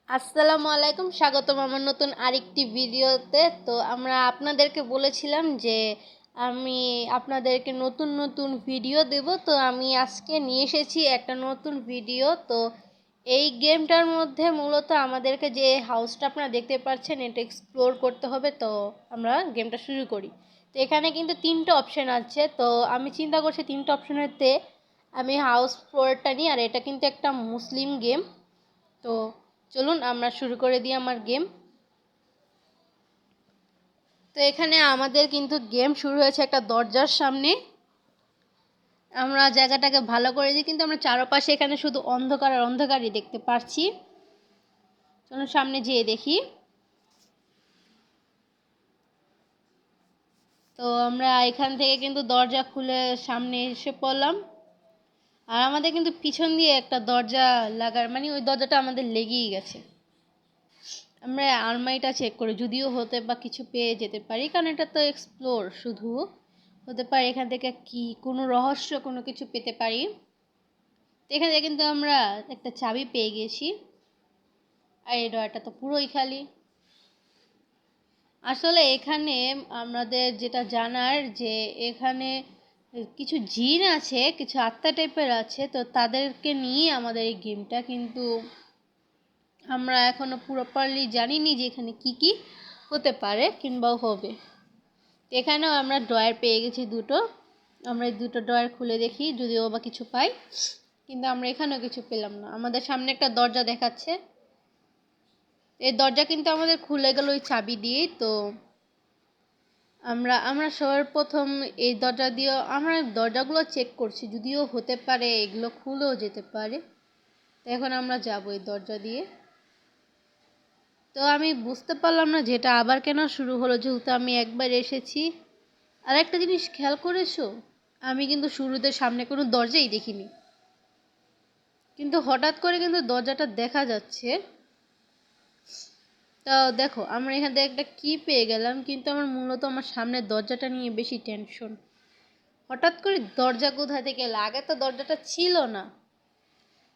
আসসালামু আলাইকুম, স্বাগতম আমার নতুন আরেকটি ভিডিওতে। তো আমরা আপনাদেরকে বলেছিলাম যে আমি আপনাদেরকে নতুন নতুন ভিডিও দেব। তো আমি আজকে নিয়ে এসেছি একটা নতুন ভিডিও। তো এই গেমটার মধ্যে মূলত আমাদেরকে যে হাউসটা আপনারা দেখতে পাচ্ছেন এটা এক্সপ্লোর করতে হবে। তো আমরা গেমটা শুরু করি। তো এখানে কিন্তু তিনটা অপশান আছে। তো আমি চিন্তা করছি তিনটা অপশানেতে আমি হাউস ফ্লোরটা নিই। আর এটা কিন্তু একটা মুসলিম গেম। তো চলুন আমরা শুরু করে দিই আমার গেম। তো এখানে আমাদের কিন্তু গেম শুরু হয়েছে একটা দরজার সামনে। আমরা জায়গাটাকে ভালো করে দিই, কিন্তু আমরা চারপাশে এখানে শুধু অন্ধকার আর অন্ধকারই দেখতে পাচ্ছি। চলুন সামনে যেয়ে দেখি। তো আমরা এখান থেকে কিন্তু দরজা খুলে সামনে এসে পড়লাম। আর আমাদের কিন্তু পিছন দিয়ে একটা দরজা লাগার, মানে ওই দরজাটা আমাদের লেগেই গেছে। আমরা আলমারিটা চেক করি, যদিও হতে বা কিছু পেয়ে যেতে পারি, কারণ এটা তো এক্সপ্লোর, শুধু হতে পারে এখান থেকে কি কোনো রহস্য কোনো কিছু পেতে পারি। এখান থেকে কিন্তু আমরা একটা চাবি পেয়ে গেছি। আর এই ডয়ারটা তো পুরোই খালি। আসলে এখানে আমাদের যেটা জানার, যে এখানে কিছু জিন আছে, কিছু আত্মা টাইপের আছে। তো তাদেরকে নিয়ে আমাদের এই গেমটা, কিন্তু আমরা এখনো প্রপারলি জানিনি যে এখানে কি কি হতে পারে কিংবা হবে। এখানেও আমরা ড্রয়ার পেয়ে গেছি দুটো। আমরা এই দুটো ড্রয়ার খুলে দেখি যদিও বা কিছু পাই, কিন্তু আমরা এখানেও কিছু পেলাম না। আমাদের সামনে একটা দরজা দেখাচ্ছে। এই দরজা কিন্তু আমাদের খুলে গেল ওই চাবি দিয়েই। তো আমরা আমরা সবার প্রথম এই দরজা দিয়ে আমরা দরজাগুলো চেক করছি, যদিও হতে পারে এগুলো খুলেও যেতে পারে। তো এখন আমরা যাব এই দরজা দিয়ে। তো আমি বুঝতে পারলাম না যেটা আবার কেন শুরু হলো, যেহেতু আমি একবার এসেছি। আর একটা জিনিস খেয়াল করেছো, আমি কিন্তু শুরুতে সামনে কোনো দরজাই দেখিনি, কিন্তু হঠাৎ করে কিন্তু দরজাটা দেখা যাচ্ছে। তা দেখো, আমরা এখান থেকে একটা কি পেয়ে গেলাম, কিন্তু আমার মূলত আমার সামনের দরজাটা নিয়ে বেশি টেনশন। হঠাৎ করে দরজা কোথা থেকে লাগে, তো দরজাটা ছিল না।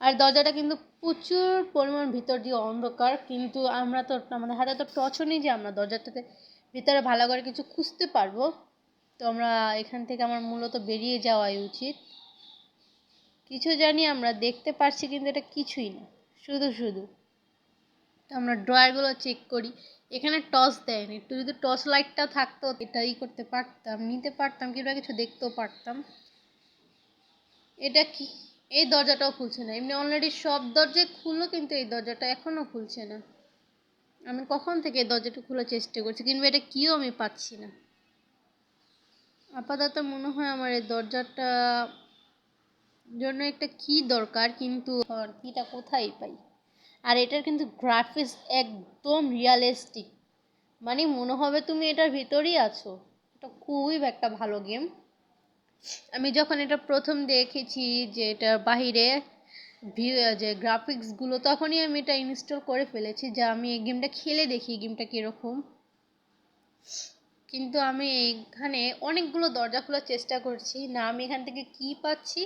আর দরজাটা কিন্তু প্রচুর পরিমাণ ভিতর দিয়ে অন্ধকার, কিন্তু আমরা তো আমাদের হাতে তো টর্চও নেই যে আমরা দরজাটাতে ভিতরে ভালো করে কিছু খুঁজতে পারবো। তো আমরা এখান থেকে আমার মূলত বেরিয়ে যাওয়াই উচিত। কিছু জানি আমরা দেখতে পারছি, কিন্তু এটা কিছুই না, শুধু শুধু। তো আমরা ড্রয়ারগুলো চেক করি। এখানে টর্চ দেয়নি, একটু যদি টর্চ লাইটটা থাকতো এটাই করতে পারতাম, নিতে পারতাম, কিংবা কিছু দেখতেও পারতাম। এটা কি? এই দরজাটাও খুলছে না। এমনি অলরেডি সব দরজাই খুললো, কিন্তু এই দরজাটা এখনো খুলছে না। আমি কখন থেকে এই দরজাটা খোলার চেষ্টা করছি, কিন্তু এটা কিও আমি পাচ্ছি না। আপাতত মনে হয় আমার এই দরজাটা জন্য একটা কি দরকার, কিন্তু কিটা কোথায় পাই। আর এটার কিন্তু গ্রাফিক্স একদম রিয়ালিস্টিক, মানে মনে হবে তুমি এটার ভিতরেই আছো। এটা খুবই একটা ভালো গেম। আমি যখন এটা প্রথম দেখেছি যে এটার বাহিরে যে গ্রাফিক্সগুলো, তখনই আমি এটা ইনস্টল করে ফেলেছি যে আমি এই গেমটা খেলে দেখি গেমটা কীরকম। কিন্তু আমি এইখানে অনেকগুলো দরজা খোলার চেষ্টা করছি, না আমি এখান থেকে কি পাচ্ছি,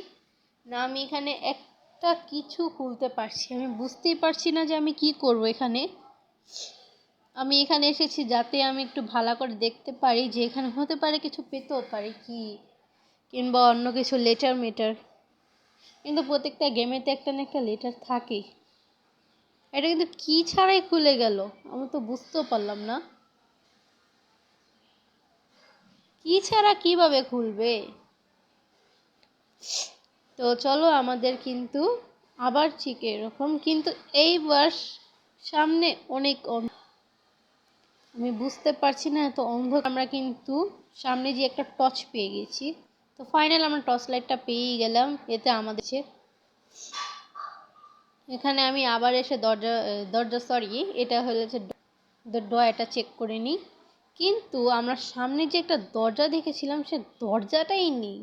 না আমি এখানে একটা কিছু খুলতে পারছি। আমি বুঝতেই পারছি না যে আমি কি করব এখানে। আমি এখানে এসেছি যাতে আমি একটু ভালো করে দেখতে পারি যে এখানে হতে পারে কিছু পেতেও পারি কি, কিংবা অন্য কিছু লেটার মেটার। কিন্তু প্রত্যেকটা গেমেতে একটা না একটা লেটার থাকেই। এটা কিন্তু কি ছাড়াই খুলে গেল, আমি তো বুঝতেও পারলাম না কি ছাড়া কিভাবে খুলবে। তো চলো, আমাদের কিন্তু আবার ঠিক এরকম, কিন্তু এইবার সামনে অনেক আমি বুঝতে পারছি না এত অন্ধকার। আমরা কিন্তু সামনে যে একটা টর্চ পেয়ে গেছি। তো ফাইনাল আমরা টর্চ লাইটটা পেয়েই গেলাম। এতে আমাদের এখানে আমি আবার এসে দরজা সরি, এটা হয়েছে ডয়ারটা চেক করে নিই। কিন্তু আমরা সামনে যে একটা দরজা দেখেছিলাম সে দরজাটাই নেই।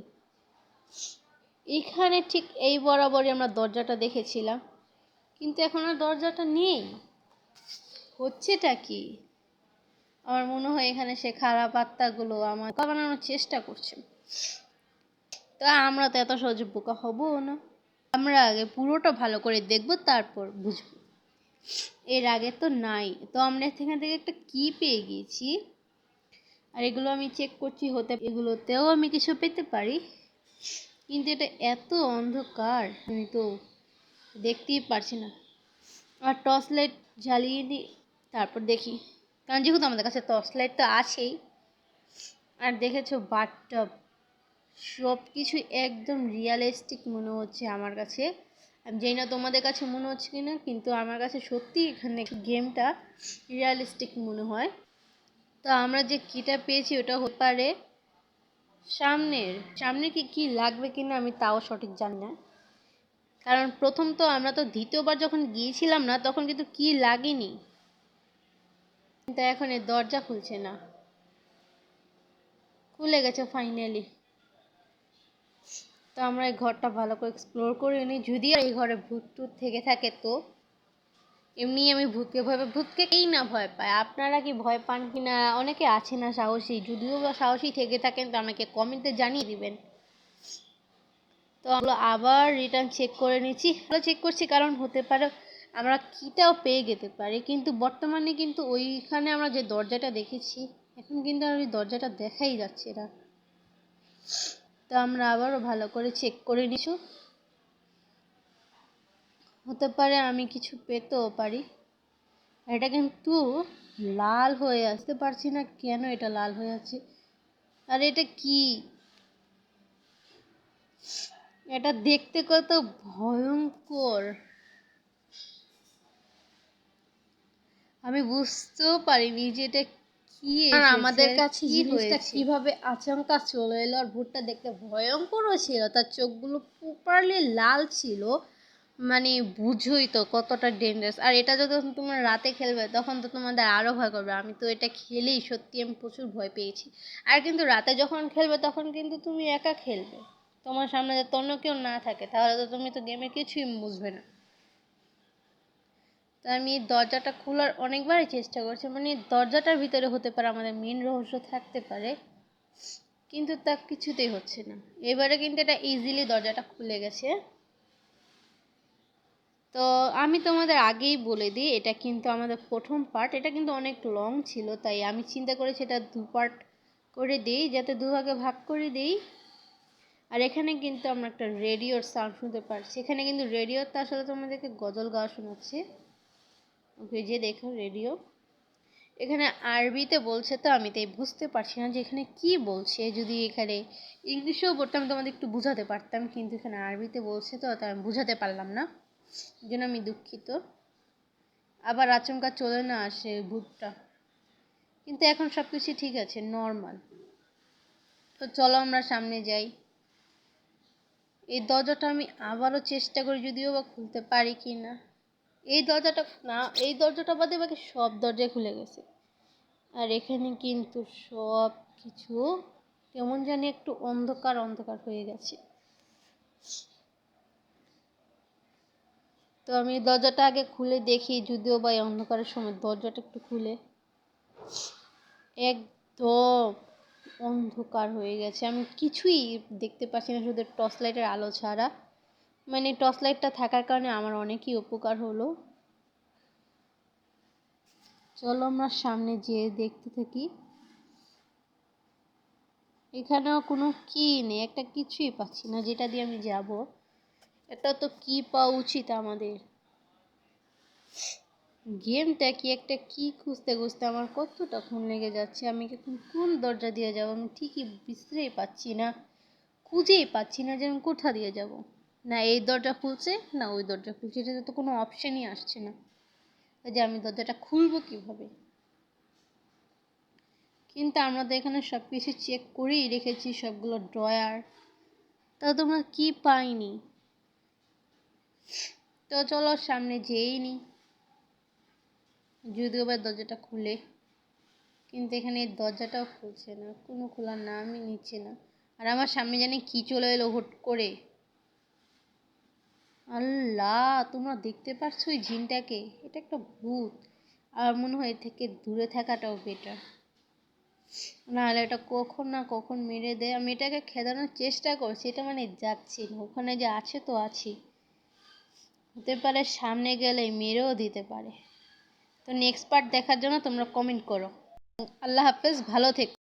এখানে ঠিক এই বরাবরই আমরা দরজাটা দেখেছিলাম, কিন্তু এখন আর দরজাটা নেই। হচ্ছেটা কি? আমার মনে হয় এখানে সে খারাপ আত্মাগুলো আমার বানানোর চেষ্টা করছে। তা আমরা তো এত সহজে বোকা হবো না। আমরা আগে পুরোটা ভালো করে দেখব, তারপর বুঝবো। এর আগে তো নাই। তো আমরা এখান থেকে একটা কি পেয়ে গিয়েছি, আর এগুলো আমি চেক করছি, হতে এগুলোতেও আমি কিছু পেতে পারি, কিন্তু এটা এত অন্ধকার আমি তো দেখতেই পারছি না। আর টর্চ লাইট জ্বালিয়ে দিই, তারপর দেখি, কারণ যেহেতু আমাদের কাছে টর্চ লাইট তো আছেই। আর দেখেছো বাথটব, সব কিছু একদম রিয়ালিস্টিক মনে হচ্ছে আমার কাছে। আমি জানি না তোমাদের কাছে মনে হচ্ছে কিনা, কিন্তু আমার কাছে সত্যি এখানে গেমটা রিয়ালিস্টিক মনে হয়। তো আমরা যে কিটা পেয়েছি ওটা হতে পারে সামনের কি লাগবে কিনা আমি তাও সঠিক জানি না, কারণ প্রথম তো আমরা তো দ্বিতীয়বার যখন গিয়েছিলাম না তখন কিন্তু কি লাগেনি। কিন্তু এখন এই দরজা খুলছে না, খুলে গেছে ফাইনালি। তো আমরা এই ঘরটা ভালো করে এক্সপ্লোর করে নিই, যদি এই ঘরে ভূত টুত থেকে থাকে তো। এমনি আমি ভূতকে কেই না ভয় পায়, আপনারা কি ভয় পান কি না? অনেকে আছে না সাহসী, যদিও বা সাহসী থেকে থাকেন তো আমাকে কমেন্টে জানিয়ে দিবেন। তো আমরা আবার রিটার্ন চেক করে নিচ্ছি, চেক করছি কারণ হতে পারে আমরা কিটাও পেয়ে যেতে পারি, কিন্তু বর্তমানে কিন্তু ওইখানে আমরা যে দরজাটা দেখেছি এখন কিন্তু আর ওই দরজাটা দেখাই যাচ্ছে না। তো আমরা আবারও ভালো করে চেক করে নিচ্ছি, হতে পারে আমি কিছু পেতেও পারি। এটা কিন্তু লাল হয়ে আসতে পারছি না কেন এটা লাল হয়ে আছে। আর এটা কি, এটা দেখতে কত ভয়ঙ্কর, আমি বুঝতেও পারিনি যে এটা কি আর আমাদের কাছে জিনিসটা কিভাবে আচমকা চলে এলো। আর ভূতটা দেখতে ভয়ঙ্করও ছিল, তার চোখগুলো প্রপারলি লাল ছিল, মানে বুঝোই তো কতটা ডেঞ্জারাস। আর এটা যখন তোমরা রাতে খেলবে তখন তো তোমাদের আরও ভয় করবে। আমি তো এটা খেলেই সত্যি আমি প্রচুর ভয় পেয়েছি। আর কিন্তু রাতে যখন খেলবে তখন কিন্তু তুমি একা খেলবে, তোমার সামনে যদি অন্য কেউ না থাকে তাহলে তো তুমি তো গেমে কিছুই বুঝবে না। তো আমি দরজাটা খোলার অনেকবারই চেষ্টা করছি, মানে দরজাটার ভিতরে হতে পারে আমাদের মেন রহস্য থাকতে পারে, কিন্তু তা কিছুতেই হচ্ছে না। এবারে কিন্তু এটা ইজিলি দরজাটা খুলে গেছে। তো আমি তোমাদের আগেই বলে দিই, এটা কিন্তু আমাদের প্রথম পার্ট, এটা কিন্তু অনেক লং ছিল, তাই আমি চিন্তা করেছি এটা 2 পার্ট করে দিই, যাতে দুভাগে ভাগ করে দিই। আর এখানে কিন্তু আমরা একটা রেডিওর সাউন্ড শুনতে পারছি, এখানে কিন্তু রেডিওতে আসলে তোমাদেরকে গজল গাওয়া শোনাচ্ছে। ওকে, যে দেখো রেডিও এখানে আরবিতে বলছে, তো আমি তাই বুঝতে পারছি না যে এখানে কি বলছে। যদি এখানে ইংলিশেও বলতাম তোমাদের একটু বুঝাতে পারতাম, কিন্তু এখানে আরবিতে বলছে তো তাই আমি বুঝাতে পারলাম না, এই জন্য আমি দুঃখিত। আবার আচমকা চলে না আসে ভূতটা, কিন্তু এখন সব কিছু ঠিক আছে, নর্মাল। তো চলো আমরা সামনে যাই। এই দরজাটা আমি আবারও চেষ্টা করি, যদিও বা খুলতে পারি কি না। এই দরজাটা না, এই দরজাটা বাদে বাকি সব দরজায় খুলে গেছে। আর এখানে কিন্তু সব কিছু কেমন জানি একটু অন্ধকার অন্ধকার হয়ে গেছে। তো আমি দরজাটা আগে খুলে দেখি, যদিও বা এই অন্ধকারের সময় দরজাটা একটু খুলে একদম অন্ধকার হয়ে গেছে, আমি কিছুই দেখতে পাচ্ছি না, শুধু টর্চ লাইটের আলো ছাড়া। মানে টর্চ লাইটটা থাকার কারণে আমার অনেকই উপকার হলো। চলো আমরা সামনে যেয়ে দেখতে থাকি। এখানেও কোনো কি নেই, একটা কিছুই পাচ্ছি না যেটা দিয়ে আমি যাব। এটা তো কি পাওয়া উচিত আমাদের। গেমটা কি একটা কি খুঁজতে খুঁজতে আমার কতটাক্ষণ লেগে যাচ্ছে। আমি এখন কোন দরজা দিয়ে যাব আমি ঠিকই বুঝতেই পাচ্ছি না, খুঁজেই পাচ্ছি না যে আমি কোথা দিয়ে যাব। না এই দরজা খুলছে না ওই দরজা খুলছে, এটাতে তো কোনো অপশানই আসছে না যে আমি দরজাটা খুলবো কিভাবে। কিন্তু আমরা তো এখানে সব কিছু চেক করেই রেখেছি, সবগুলো ড্রয়ার, তাও তোমরা কি পাইনি। তো চলো সামনে যেয়েই নি, যদিও বা দরজাটা খুলে, কিন্তু এখানে এই দরজাটাও খুলছে না, কোনো খোলার নামই নিচ্ছে না। আর আমার সামনে জানি কি চলে এলো হুট করে। আল্লাহ, তোমরা দেখতে পাচ্ছ ওই জিনটাকে? এটা একটা ভূত, আর মনে হয় এর থেকে দূরে থাকাটাও বেটার, নাহলে এটা কখন না কখন মেরে দেয়। আমি এটাকে খেদানোর চেষ্টা করছি, এটা মানে যাচ্ছি না, ওখানে যে আছে তো আছি, হতে পারে সামনে গেলে মেরেও দিতে পারে। তো নেক্সট পার্ট দেখার জন্য তোমরা কমেন্ট করো। আল্লাহ হাফেজ, ভালো থেকো।